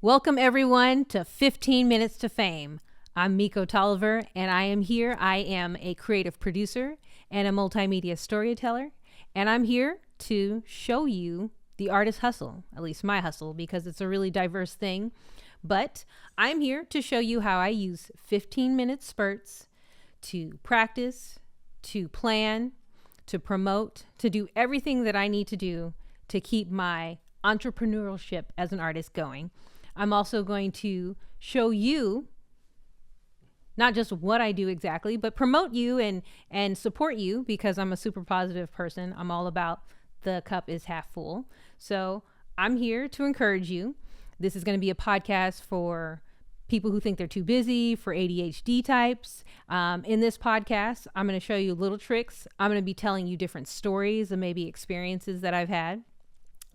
Welcome everyone to 15 Minutes to Fame. I'm mikO Tolliver and I am here. I am a creative producer and a multimedia storyteller, and I'm here to show you the artist hustle, at least my hustle, because it's a really diverse thing. But I'm here to show you how I use 15-minute spurts to practice, to plan, to promote, to do everything that I need to do to keep my entrepreneurship as an artist going. I'm also going to show you not just what I do exactly, but promote you and support you, because I'm a super positive person. I'm all about the cup is half full. So I'm here to encourage you. This is going to be a podcast for people who think they're too busy, for ADHD types. In this podcast, I'm going to show you little tricks. I'm going to be telling you different stories and maybe experiences that I've had.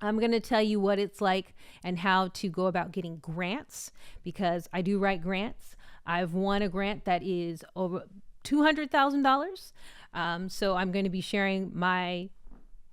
I'm going to tell you what it's like and how to go about getting grants, because I do write grants. I've won a grant that is over $200,000. So I'm going to be sharing my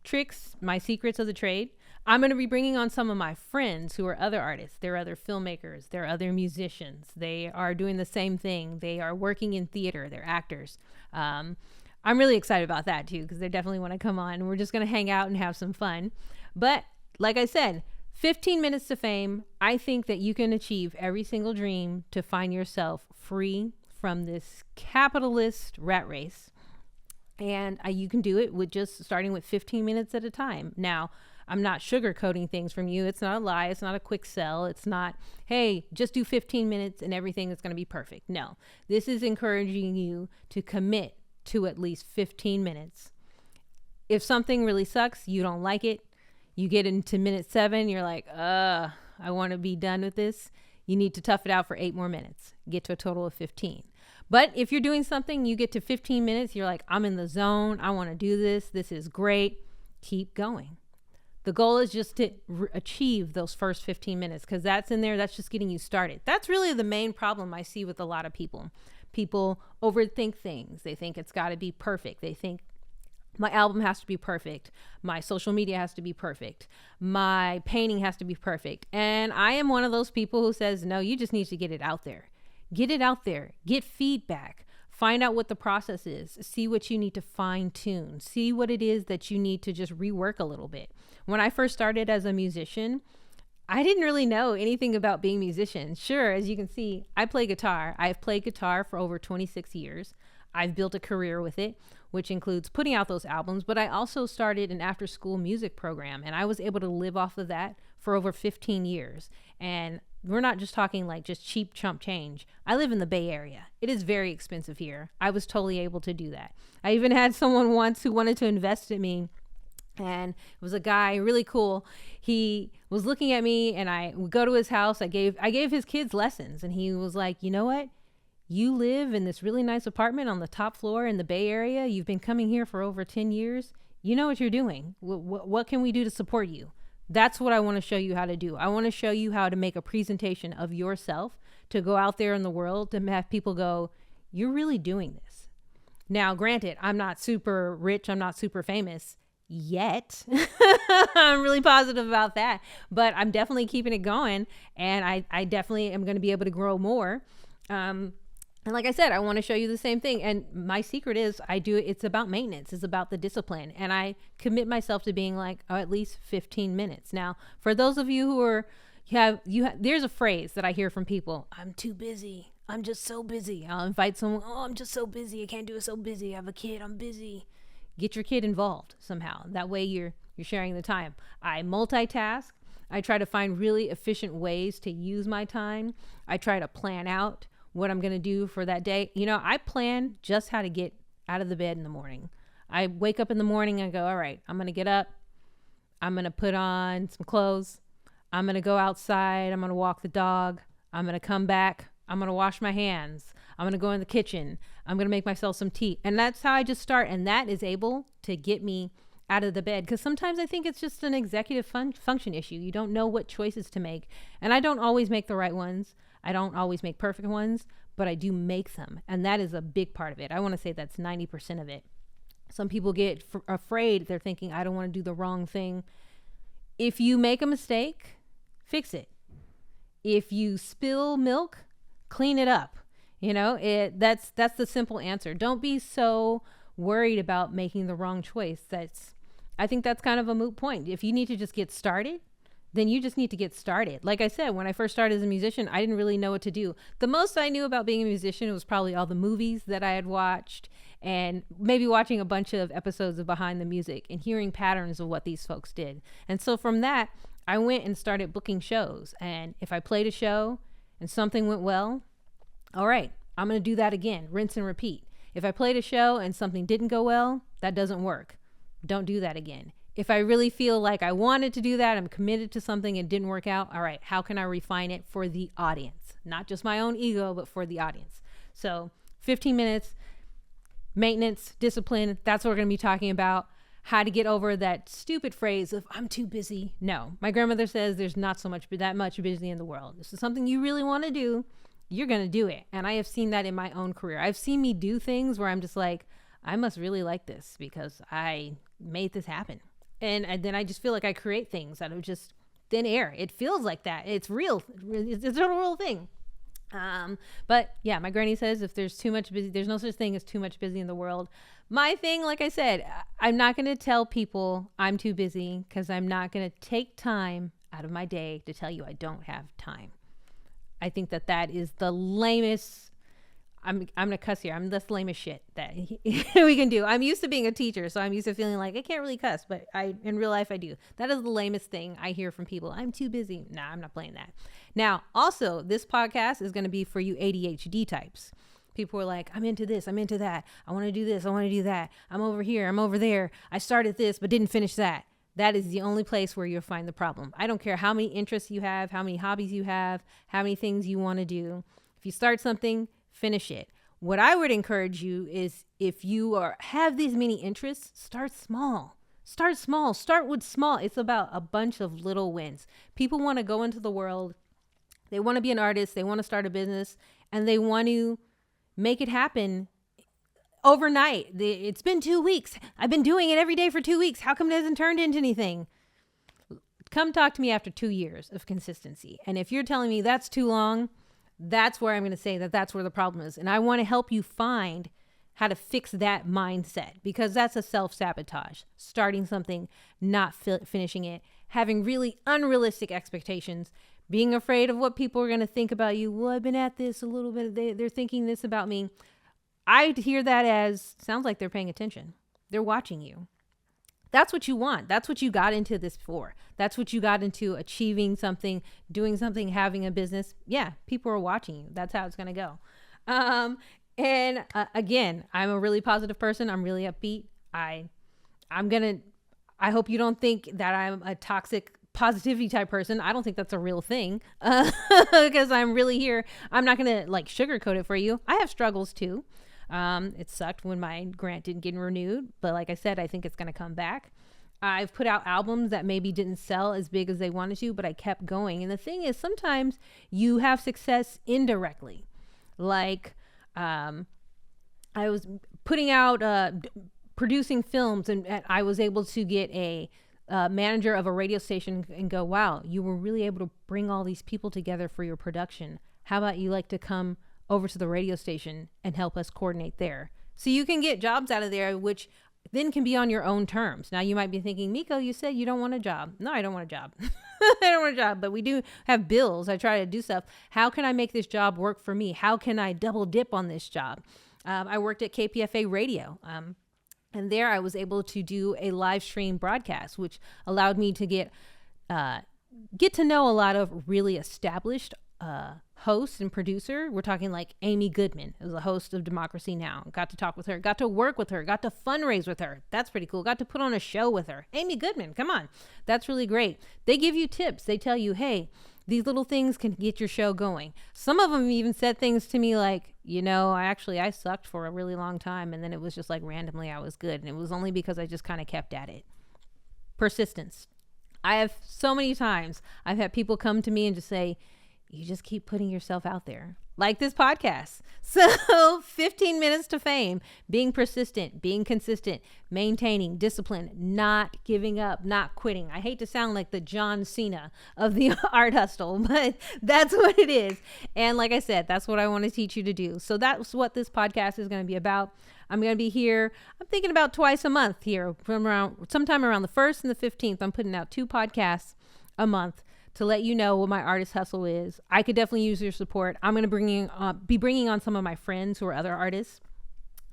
tricks, my secrets of the trade. I'm going to be bringing on some of my friends who are other artists. They're other filmmakers. They're other musicians. They are doing the same thing. They are working in theater. They're actors. I'm really excited about that too, because they definitely want to come on. We're just going to hang out and have some fun. But like I said, 15 minutes to fame. I think that you can achieve every single dream to find yourself free from this capitalist rat race. And you can do it with just starting with 15 minutes at a time. Now, I'm not sugarcoating things from you. It's not a lie. It's not a quick sell. It's not, hey, just do 15 minutes and everything is going to be perfect. No, this is encouraging you to commit to at least 15 minutes. If something really sucks, you don't like it, you get into minute 7, you're like, I want to be done with this. You need to tough it out for 8 more minutes, get to a total of 15. But if you're doing something, you get to 15 minutes, you're like, I'm in the zone. I want to do this. This is great. Keep going. The goal is just to achieve those first 15 minutes, because that's in there. That's just getting you started. That's really the main problem I see with a lot of people. People overthink things. They think it's got to be perfect. They think my album has to be perfect. My social media has to be perfect. My painting has to be perfect. And I am one of those people who says, no, you just need to get it out there. Get it out there. Get feedback. Find out what the process is. See what you need to fine tune. See what it is that you need to just rework a little bit. When I first started as a musician, I didn't really know anything about being a musician. Sure, as you can see, I play guitar. I've played guitar for over 26 years. I've built a career with it, which includes putting out those albums, but I also started an after-school music program, and I was able to live off of that for over 15 years. And we're not just talking like just cheap chump change. I live in the Bay Area. It is very expensive here. I was totally able to do that. I even had someone once who wanted to invest in me, and it was a guy really cool. He was looking at me, and I would go to his house. I gave his kids lessons, and he was like, you know what? You live in this really nice apartment on the top floor in the Bay Area. You've been coming here for over 10 years. You know what you're doing. What can we do to support you? That's what I want to show you how to do. I want to show you how to make a presentation of yourself to go out there in the world to have people go, you're really doing this. Now, granted, I'm not super rich. I'm not super famous yet. I'm really positive about that, but I'm definitely keeping it going. And I definitely am going to be able to grow more. And like I said, I want to show you the same thing. And my secret is it's about maintenance. It's about the discipline. And I commit myself to being like, at least 15 minutes. Now, for those of you who there's a phrase that I hear from people. I'm too busy. I'm just so busy. I'll invite someone. Oh, I'm just so busy. I can't do it, so busy. I have a kid. I'm busy. Get your kid involved somehow. That way you're sharing the time. I multitask. I try to find really efficient ways to use my time. I try to plan out what I'm going to do for that day. You know, I plan just how to get out of the bed in the morning. I wake up in the morning and go, all right, I'm going to get up. I'm going to put on some clothes. I'm going to go outside. I'm going to walk the dog. I'm going to come back. I'm going to wash my hands. I'm going to go in the kitchen. I'm going to make myself some tea. And that's how I just start. And that is able to get me out of the bed. Because sometimes I think it's just an executive function issue. You don't know what choices to make. And I don't always make the right ones. I don't always make perfect ones, but I do make them. And that is a big part of it. I want to say that's 90% of it. Some people get afraid. They're thinking, I don't want to do the wrong thing. If you make a mistake, fix it. If you spill milk, clean it up. That's the simple answer. Don't be so worried about making the wrong choice. I think that's kind of a moot point. If you need to just get started, then you just need to get started. Like I said, when I first started as a musician, I didn't really know what to do. The most I knew about being a musician was probably all the movies that I had watched and maybe watching a bunch of episodes of Behind the Music and hearing patterns of what these folks did. And so from that, I went and started booking shows. And if I played a show and something went well, all right, I'm going to do that again, rinse and repeat. If I played a show and something didn't go well, that doesn't work. Don't do that again. If I really feel like I wanted to do that, I'm committed to something and it didn't work out, all right, how can I refine it for the audience? Not just my own ego, but for the audience. So 15 minutes, maintenance, discipline, that's what we're going to be talking about. How to get over that stupid phrase of I'm too busy. No, my grandmother says there's not that much busy in the world. This is something you really want to do, you're going to do it. And I have seen that in my own career. I've seen me do things where I'm just like, I must really like this because I made this happen. And then I just feel like I create things out of just thin air. It feels like that. It's real. It's a real thing. But yeah, my granny says if there's too much busy, there's no such thing as too much busy in the world. My thing, like I said, I'm not going to tell people I'm too busy because I'm not going to take time out of my day to tell you I don't have time. I think that is the lamest. I'm gonna cuss here. I'm the lamest shit that we can do. I'm used to being a teacher, so I'm used to feeling like I can't really cuss, but in real life I do. That is the lamest thing I hear from people. I'm too busy. Nah, I'm not playing that. Now, also, this podcast is gonna be for you ADHD types. People are like, I'm into this, I'm into that. I want to do this, I want to do that. I'm over here, I'm over there. I started this, but didn't finish that. That is the only place where you'll find the problem. I don't care how many interests you have, how many hobbies you have, how many things you want to do. If you start something, finish it. What I would encourage you is if you have these many interests, start small. Start small. Start with small. It's about a bunch of little wins. People want to go into the world. They want to be an artist. They want to start a business and they want to make it happen overnight. It's been 2 weeks. I've been doing it every day for 2 weeks. How come it hasn't turned into anything? Come talk to me after 2 years of consistency. And if you're telling me that's too long, that's where I'm going to say that's where the problem is. And I want to help you find how to fix that mindset because that's a self-sabotage. Starting something, not finishing it, having really unrealistic expectations, being afraid of what people are going to think about you. Well, I've been at this a little bit. They're thinking this about me. I hear that as sounds like they're paying attention. They're watching you. That's what you want. That's what you got into this for. That's what you got into achieving something, doing something, having a business. Yeah, people are watching you. That's how it's going to go. Again, I'm a really positive person. I'm really upbeat. I hope you don't think that I'm a toxic positivity type person. I don't think that's a real thing because I'm really here. I'm not going to sugarcoat it for you. I have struggles too. It sucked when my grant didn't get renewed, but like I said, I think it's going to come back. I've put out albums that maybe didn't sell as big as they wanted to, but I kept going. And the thing is, sometimes you have success indirectly. I was putting out, producing films and I was able to get a manager of a radio station and go, wow, you were really able to bring all these people together for your production. How about you like to come over to the radio station and help us coordinate there? So you can get jobs out of there, which then can be on your own terms. Now you might be thinking, mikO, you said you don't want a job. No, I don't want a job. I don't want a job, but we do have bills. I try to do stuff. How can I make this job work for me? How can I double dip on this job? I worked at KPFA radio. And there I was able to do a live stream broadcast, which allowed me to get to know a lot of really established host and producer. We're talking like Amy Goodman is a host of Democracy Now! Got to talk with her, got to work with her, got to fundraise with her. That's pretty cool. Got to put on a show with her. Amy Goodman, come on. That's really great. They give you tips. They tell you, hey, these little things can get your show going. Some of them even said things to me like, I sucked for a really long time. And then it was just like randomly I was good. And it was only because I just kind of kept at it. Persistence. I have so many times I've had people come to me and just say, You just keep putting yourself out there, like this podcast. So 15 minutes to fame, being persistent, being consistent, maintaining discipline, not giving up, not quitting. I hate to sound like the John Cena of the art hustle, but that's what it is. And like I said, that's what I want to teach you to do. So that's what this podcast is going to be about. I'm going to be here. I'm thinking about twice a month here, from sometime around the 1st and the 15th. I'm putting out 2 podcasts a month to let you know what my artist hustle is. I could definitely use your support. I'm going to be bringing on some of my friends who are other artists.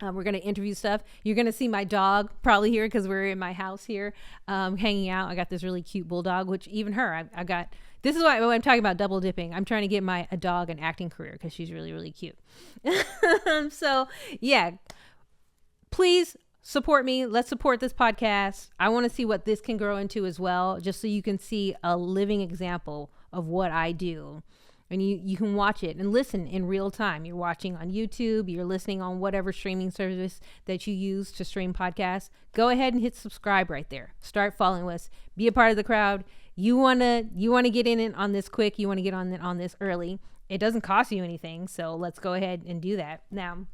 We're going to interview stuff. You're going to see my dog probably here because we're in my house here hanging out. I got this really cute bulldog, which even her, I got. This is why when I'm talking about double dipping, I'm trying to get a dog an acting career because she's really, really cute. So yeah, please support me. Let's support this podcast. I want to see what this can grow into as well, just so you can see a living example of what I do. And you can watch it and listen in real time. You're watching on YouTube, you're listening on whatever streaming service that you use to stream podcasts. Go ahead and hit subscribe right there. Start following us. Be a part of the crowd. You want to get in on this quick. You want to get on this early. It doesn't cost you anything, so let's go ahead and do that. Now,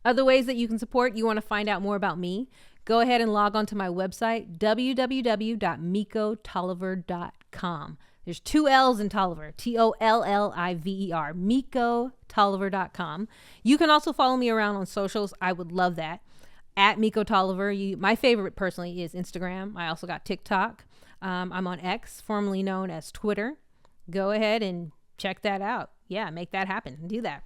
other ways that you can support, you want to find out more about me, go ahead and log on to my website, www.mikotolliver.com. There's 2 L's in Tolliver, Tolliver, mikotolliver.com. You can also follow me around on socials. I would love that. At mikO Tolliver. My favorite personally is Instagram. I also got TikTok. I'm on X, formerly known as Twitter. Go ahead and check that out. Yeah, make that happen. Do that.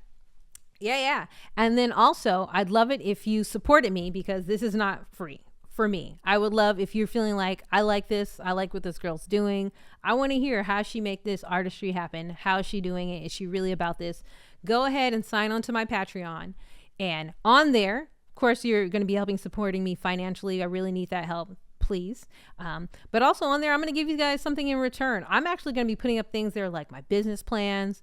Yeah. And then also, I'd love it if you supported me, because this is not free for me. I would love if you're feeling like, I like this. I like what this girl's doing. I want to hear how she make this artistry happen. How is she doing it? Is she really about this? Go ahead and sign on to my Patreon. And on there, of course, you're going to be supporting me financially. I really need that help. Please. But also on there, I'm going to give you guys something in return. I'm actually going to be putting up things there like my business plans.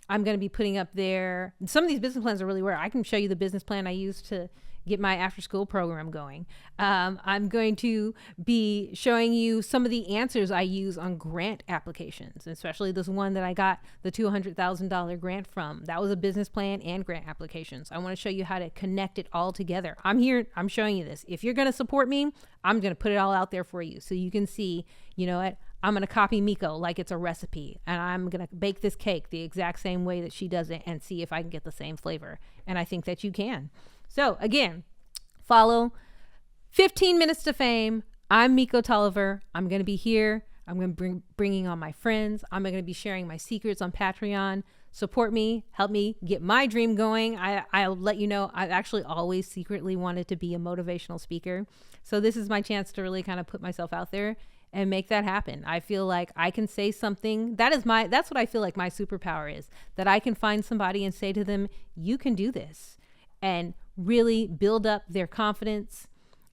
I'm going to be putting up there. Some of these business plans are really rare. I can show you the business plan I used to get my after school program going. I'm going to be showing you some of the answers I use on grant applications, especially this one that I got the $200,000 grant from. That was a business plan and grant applications. I want to show you how to connect it all together. I'm here. I'm showing you this. If you're going to support me, I'm going to put it all out there for you so you can see, you know what? I'm going to copy mikO like it's a recipe, and I'm going to bake this cake the exact same way that she does it and see if I can get the same flavor. And I think that you can. So again, follow 15 Minutes to Fame. I'm mikO Tolliver. I'm going to be here. I'm going to be bringing on my friends. I'm going to be sharing my secrets on Patreon. Support me. Help me get my dream going. I'll let you know, I've actually always secretly wanted to be a motivational speaker. So this is my chance to really kind of put myself out there and make that happen. I feel like I can say something. That's what I feel like my superpower is, that I can find somebody and say to them, you can do this, and really build up their confidence.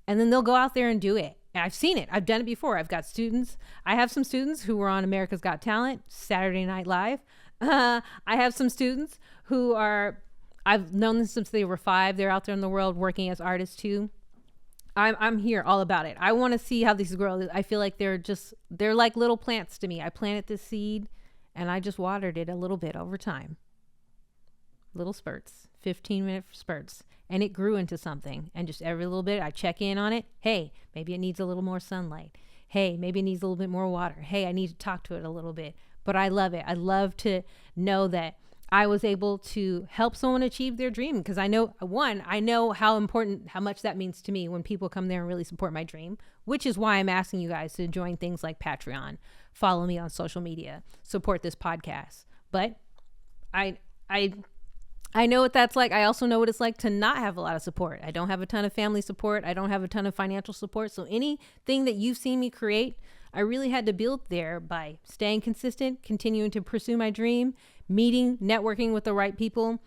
And then they'll go out there and do it. And I've seen it. I've done it before. I've got students. I have some students who were on America's Got Talent, Saturday Night Live. I have some students who I've known them since they were 5. They're out there in the world working as artists too. I'm here all about it. I want to see how these grow. I feel like they're like little plants to me. I planted this seed and I just watered it a little bit over time. Little spurts, 15-minute spurts. And it grew into something. And just every little bit I check in on it. Hey, maybe it needs a little more sunlight. Hey, maybe it needs a little bit more water. Hey, I need to talk to it a little bit. But I love it. I love to know that I was able to help someone achieve their dream, because I know how much that means to me when people come there and really support my dream, which is why I'm asking you guys to join things like Patreon, follow me on social media, support this podcast. But I know what that's like. I also know what it's like to not have a lot of support. I don't have a ton of family support. I don't have a ton of financial support. So anything that you've seen me create, I really had to build there by staying consistent, continuing to pursue my dream, meeting, networking with the right people,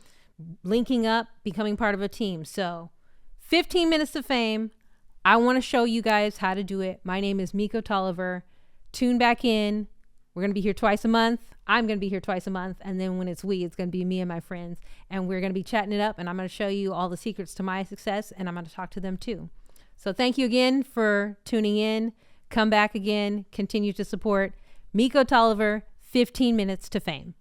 linking up, becoming part of a team. So 15 Minutes to Fame. I want to show you guys how to do it. My name is mikO Tolliver. Tune back in. We're going to be here twice a month. I'm going to be here twice a month. And then when it's going to be me and my friends. And we're going to be chatting it up. And I'm going to show you all the secrets to my success. And I'm going to talk to them too. So thank you again for tuning in. Come back again. Continue to support mikO Tolliver. 15 minutes to fame.